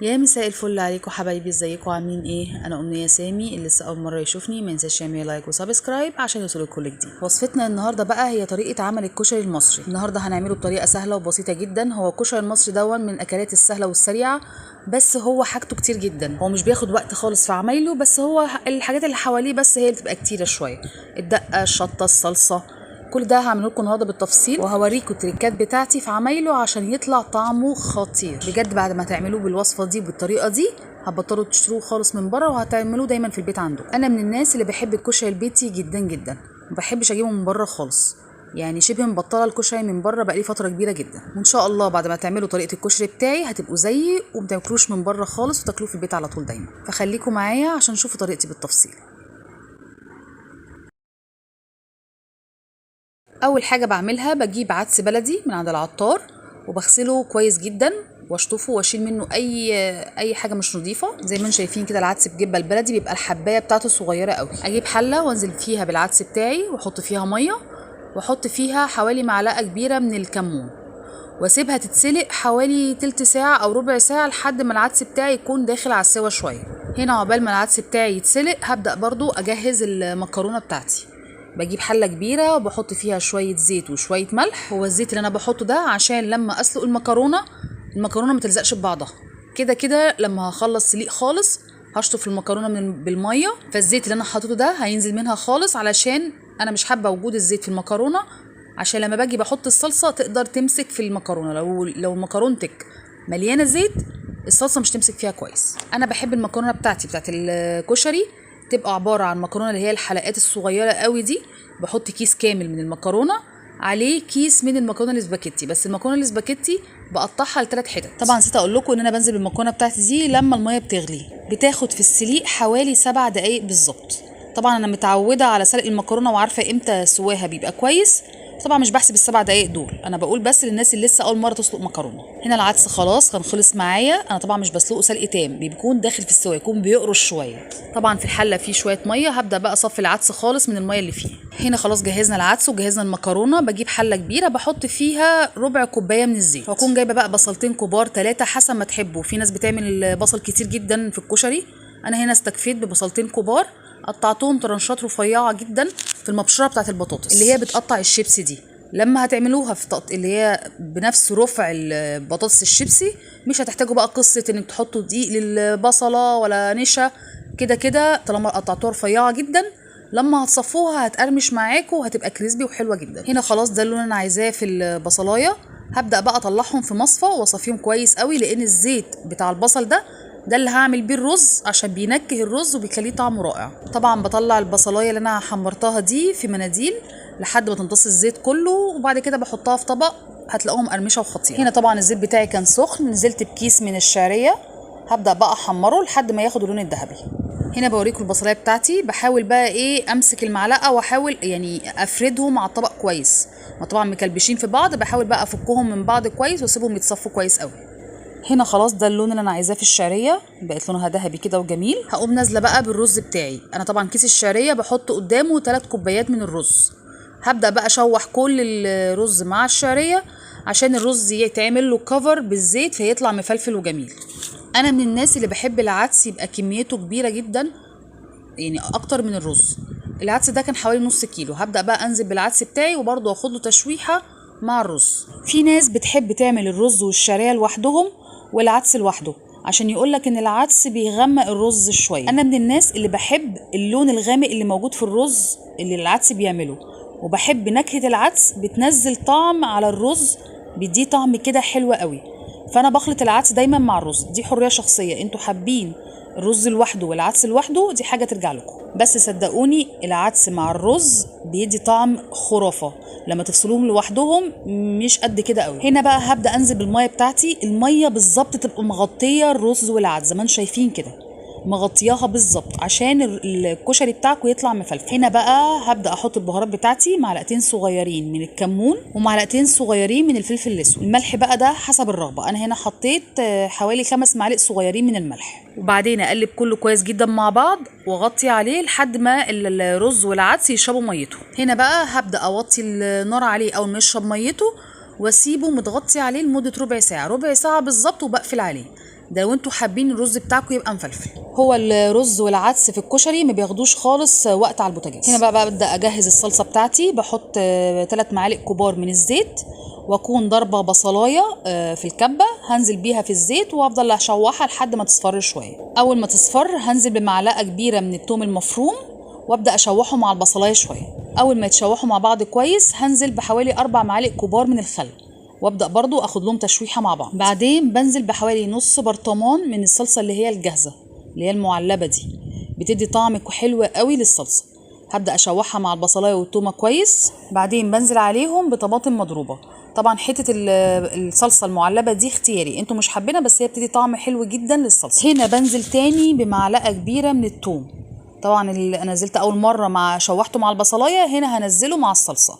يا مساء الفل عليكم حبايبي، ازيكم عاملين ايه؟ انا امنيه سامي. اللي لسه اول مره يشوفني ما ينساش يعمل لايك وسبسكرايب عشان يوصلك كل جديد. وصفتنا النهارده بقى هي طريقه عمل الكشري المصري. النهارده هنعمله بطريقه سهله وبسيطه جدا. هو الكشري المصري دون من الاكلات السهله والسريعه، بس هو حاجته كتير جدا. هو مش بياخد وقت خالص في عمايله، بس هو الحاجات اللي حواليه بس هي اللي بتبقى كتيره شويه. الدقه، الشطه، الصلصه، كل ده هعمله لكم النهارده بالتفصيل، وهوريكم التريكات بتاعتي في عمايله عشان يطلع طعمه خطير بجد. بعد ما تعملوه بالوصفه دي بالطريقه دي هتبطلوا تشتروه خالص من بره، وهتعملوه دايما في البيت عندكم. انا من الناس اللي بحب الكشري البيتي جدا جدا، ما بحبش اجيبه من بره خالص. يعني شبه مبطله الكشري من بره بقالي فتره كبيره جدا. وان شاء الله بعد ما تعملوا طريقه الكشري بتاعي هتبقوا زيي وما تاكلوش من بره خالص وتاكلوه في البيت على طول دايما. فخليكم معايا عشان تشوفوا طريقتي بالتفصيل. اول حاجه بعملها بجيب عدس بلدي من عند العطار وبغسله كويس جدا واشطفه واشيل منه اي حاجه مش نظيفه. زي ما انتم شايفين كده العدس بجبه البلدي بيبقى الحبايه بتاعته صغيره قوي. اجيب حله وانزل فيها بالعدس بتاعي واحط فيها ميه، واحط فيها حوالي معلقه كبيره من الكمون، واسيبها تتسلق حوالي تلت ساعه او ربع ساعه لحد ما العدس بتاعي يكون داخل على السوا شويه. هنا عقبال ما العدس بتاعي يتسلق هبدا برضو اجهز المكرونه بتاعتي. بجيب حله كبيره وبحط فيها شويه زيت وشويه ملح. هو الزيت اللي انا بحطه ده عشان لما اسلق المكرونه ما تلزقش ببعضها. كده كده لما هخلص سليق خالص هشطف المكرونه بالميه، فالزيت اللي انا حاطته ده هينزل منها خالص علشان انا مش حابه وجود الزيت في المكرونه، عشان لما باجي بحط الصلصه تقدر تمسك في المكرونه. لو مكرونتك مليانه زيت الصلصه مش تمسك فيها كويس. انا بحب المكرونه بتاعت الكشري تبقى عباره عن مكرونه اللي هي الحلقات الصغيره قوي دي. بحط كيس كامل من المكرونه عليه كيس من المكرونه الاسباجيتي، بس المكرونه الاسباجيتي بقطعها لثلاث حتت. طبعا نسيت اقول لكم ان انا بنزل بالمكرونه بتاعتي دي لما الميه بتغلي، بتاخد في السليق حوالي 7 دقايق بالظبط. طبعا انا متعوده على سلق المكرونه وعارفه امتى سواها بيبقى كويس. طبعا مش بحسب السبع دقايق دول، انا بقول بس للناس اللي لسه اول مره تسلق مكرونه. هنا العدس خلاص كان خلص معايا. انا طبعا مش بسلقه سلق تام، بيكون داخل في السوا، يكون بيقرش شويه. طبعا في الحله فيه شويه ميه، هبدا بقى اصفي العدس خالص من الميه اللي فيه. هنا خلاص جهزنا العدس وجهزنا المكرونه. بجيب حله كبيره بحط فيها ربع كوبايه من الزيت، واكون جايبه بقى بصلتين كبار 3 حسب ما تحبوا. في ناس بتعمل بصل كتير جدا في الكشري، انا هنا استكفيت ببصلتين كبار قطعتهم طرنشات رفيعه جدا في المبشره بتاعه البطاطس اللي هي بتقطع الشيبسي دي. لما هتعملوها في اللي هي بنفس رفع البطاطس الشيبسي مش هتحتاجوا بقى قصه انك تحطوا دقيق للبصله ولا نشا. كده كده طالما قطعتوها رفيعه جدا لما هتصفوها هتقرمش معاكم وهتبقى كريسبي وحلوه جدا. هنا خلاص ده اللون انا عايزاه في البصلايه. هبدا بقى اطلعهم في مصفى واصفيهم كويس قوي، لان الزيت بتاع البصل ده اللي هعمل بيه الرز عشان بينكه الرز وبيخليه طعمه رائع. طبعا بطلع البصلايه اللي انا حمرتها دي في مناديل لحد ما تمتص الزيت كله، وبعد كده بحطها في طبق هتلاقوها مقرمشه وخطيره. هنا طبعا الزيت بتاعي كان سخن، نزلت بكيس من الشعريه هبدا بقى احمره لحد ما ياخد اللون الذهبي. هنا بوريكم البصلايه بتاعتي. بحاول بقى امسك المعلقه واحاول يعني افردهم على الطبق كويس. ما طبعا مكلبشين في بعض، بحاول بقى افكهم من بعض كويس واسيبهم يتصفوا كويس قوي. هنا خلاص ده اللون اللي انا عايزاه في الشعريه، بقت لونها ذهبي كده وجميل. هقوم نازله بقى بالرز بتاعي. انا طبعا كيس الشعريه بحط قدامه 3 كوبايات من الرز. هبدا بقى اشوح كل الرز مع الشعريه عشان الرز يتعمل له كفر بالزيت فيطلع مفلفل وجميل. انا من الناس اللي بحب العدس يبقى كميته كبيره جدا، يعني اكتر من الرز. العدس ده كان حوالي نص كيلو. هبدا بقى انزل بالعدس بتاعي وبرضه اخد له تشويحه مع الرز. في ناس بتحب تعمل الرز والشعريه لوحدهم والعدس لوحده عشان يقولك ان العدس بيغمق الرز شويه. انا من الناس اللي بحب اللون الغامق اللي موجود في الرز اللي العدس بيعمله، وبحب نكهه العدس بتنزل طعم على الرز، بيديه طعم كده حلو قوي. فانا بخلط العدس دايما مع الرز. دي حريه شخصيه، انتوا حابين الرز لوحده والعدس لوحده دي حاجه ترجع لكم، بس صدقوني العدس مع الرز بيدي طعم خرافه. لما تفصلوهم لوحدهم مش قد كده قوي. هنا بقى هبدا انزل بالميه بتاعتي. الميه بالظبط تبقى مغطيه الرز والعدس زي ما انتم شايفين كده، مغطياها بالظبط عشان الكشري بتاعكم يطلع مفلفل. هنا بقى هبدا احط البهارات بتاعتي، معلقتين صغيرين من الكمون ومعلقتين صغيرين من الفلفل الاسود. الملح بقى ده حسب الرغبه، انا هنا حطيت حوالي 5 معالق صغيرين من الملح. وبعدين اقلب كله كويس جدا مع بعض واغطي عليه لحد ما الرز والعدس يشربوا ميته. هنا بقى هبدا اوطي النار عليه اول ما يشرب ميته واسيبه متغطي عليه لمده ربع ساعه بالظبط وبقفل عليه. ده لو انتوا حابين الرز بتاعكم يبقى مفلفل. هو الرز والعدس في الكشري ما بياخدوش خالص وقت على البوتاجاز. هنا بقى ببدا اجهز الصلصه بتاعتي. بحط 3 معالق كبار من الزيت، واكون ضربه بصلايه في الكبه، هنزل بيها في الزيت وافضل اشوحها لحد ما تصفر شويه. اول ما تصفر هنزل بمعلقه كبيره من الثوم المفروم وابدا اشوحه مع البصلايه شويه. اول ما يتشوحوا مع بعض كويس هنزل بحوالي 4 معالق كبار من الخل، وابدا برضو اخد لهم تشويحه مع بعض. بعدين بنزل بحوالي نص برطمان من الصلصه اللي هي الجاهزه اللي هي المعلبه دي، بتدي طعم حلو قوي للصلصه. هبدا اشوحها مع البصلايه والثومه كويس. بعدين بنزل عليهم بطماطم مضروبه. طبعا حته الصلصه المعلبه دي اختياري، انتوا مش حابينها بس هي بتدي طعم حلو جدا للصلصه. هنا بنزل تاني بمعلقه كبيره من الثوم. طبعا اللي انا نزلت اول مره مع شوحته مع البصلايه، هنا هنزله مع الصلصه.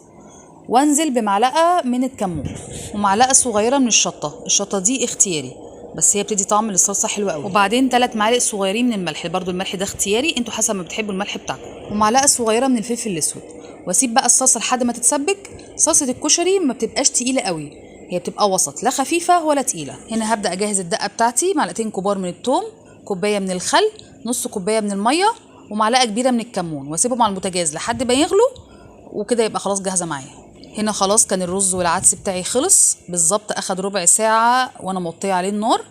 وانزل بمعلقه من الكمون ومعلقه صغيره من الشطه دي اختياري بس هي بتدي طعم للصلصه حلوه قوي. وبعدين 3 معالق صغيرين من الملح، برضو الملح ده اختياري، انتوا حسب ما بتحبوا الملح بتاعكم. ومعلقه صغيره من الفلفل الاسود. واسيب بقى الصلصه لحد ما تتسبك. صلصه الكشري ما بتبقاش تقيله قوي، هي بتبقى وسط، لا خفيفه ولا تقيله. هنا هبدا اجهز الدقه بتاعتي. معلقتين كبار من الثوم، كوبايه من الخل، نص كوبايه من الميه، ومعلقه كبيره من الكمون، واسيبهم على البوتاجاز لحد ما يغلوا، وكده يبقى خلاص جاهزه معايا. هنا خلاص كان الرز والعدس بتاعي خلص بالظبط، اخد ربع ساعه وانا موطيه عليه النار.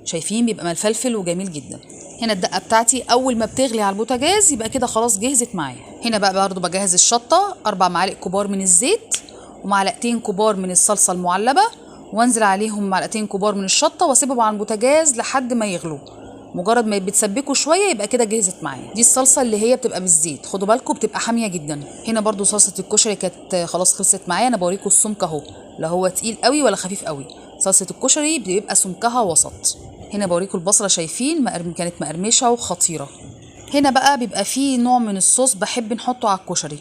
شايفين بيبقى مفلفل وجميل جدا. هنا الدقه بتاعتي اول ما بتغلي على البوتاجاز يبقى كده خلاص جهزت معايا. هنا بقى برضو بجهز الشطه، 4 معالق كبار من الزيت ومعلقتين كبار من الصلصه المعلبه، وانزل عليهم معلقتين كبار من الشطه واسيبهم على البوتاجاز لحد ما يغلوا. مجرد ما بتسبكوا شويه يبقى كده جهزت معايا. دي الصلصه اللي هي بتبقى بالزيت، خدوا بالكم بتبقى حاميه جدا. هنا برضو صلصه الكشري كانت خلاص خلصت معايا. انا بوريكم السمك اهو، لا هو تقيل قوي ولا خفيف قوي. صلصه الكشري بيبقى سمكها وسط. هنا بوريكم البصله، شايفين كانت مقرمشه وخطيره. هنا بقى بيبقى فيه نوع من الصوص بحب نحطه على الكشري.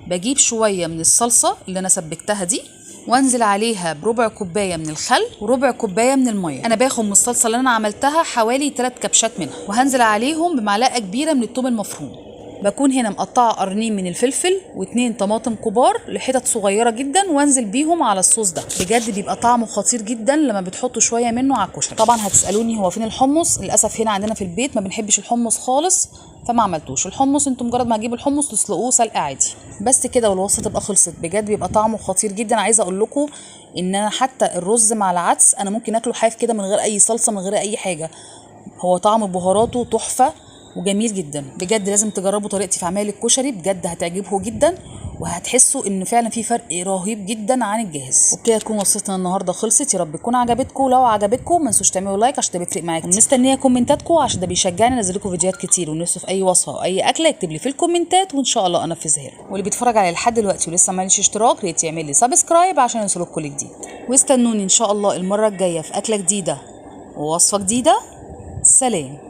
بجيب شويه من الصلصه اللي انا سبكتها دي، وانزل عليها بربع كوبايه من الخل وربع كوبايه من الميه. انا باخد من الصلصه اللي انا عملتها حوالي 3 كبشات منها، وهنزل عليهم بمعلقه كبيره من الثوم المفروم. بكون هنا مقطعه قرنين من الفلفل و2 طماطم كبار لحتت صغيره جدا، وانزل بيهم على الصوص ده. بجد بيبقى طعمه خطير جدا لما بتحطوا شويه منه على الكشري. طبعا هتسالوني هو فين الحمص؟ للاسف هنا عندنا في البيت ما بنحبش الحمص خالص، فما عملتوش. الحمص انتوا مجرد ما هتجيبوا الحمص تسلقوه سلقه عادي بس كده، والوصفه تبقى خلصت. بجد بيبقى طعمه خطير جدا. عايزه اقول لكم ان انا حتى الرز مع العدس انا ممكن اكله حاف كده من غير اي صلصه من غير اي حاجه. هو طعم بهاراته تحفه وجميل جدا. بجد لازم تجربوا طريقتي في عمل الكشري، بجد هتعجبه جدا، وهتحسوا ان فعلا في فرق رهيب جدا عن الجاهز. وبكده تكون وصفتنا النهارده خلصت. يا رب تكون عجبتكم. لو عجبتكم ما تنسوش تعملوا لايك عشان ده بيفرق معايا. مستنيه كومنتاتكم عشان ده بيشجعني انزل لكم فيديوهات كتير. ونفسه في اي وصفه او اي اكله يكتب لي في الكومنتات وان شاء الله انفذها له. واللي بيتفرج عليا لحد دلوقتي ولسه ما عملش اشتراك ريت يعمل لي سبسكرايب عشان يوصلك كل جديد. واستنوني ان شاء الله المره الجايه في اكله جديده ووصفه جديده. سلام.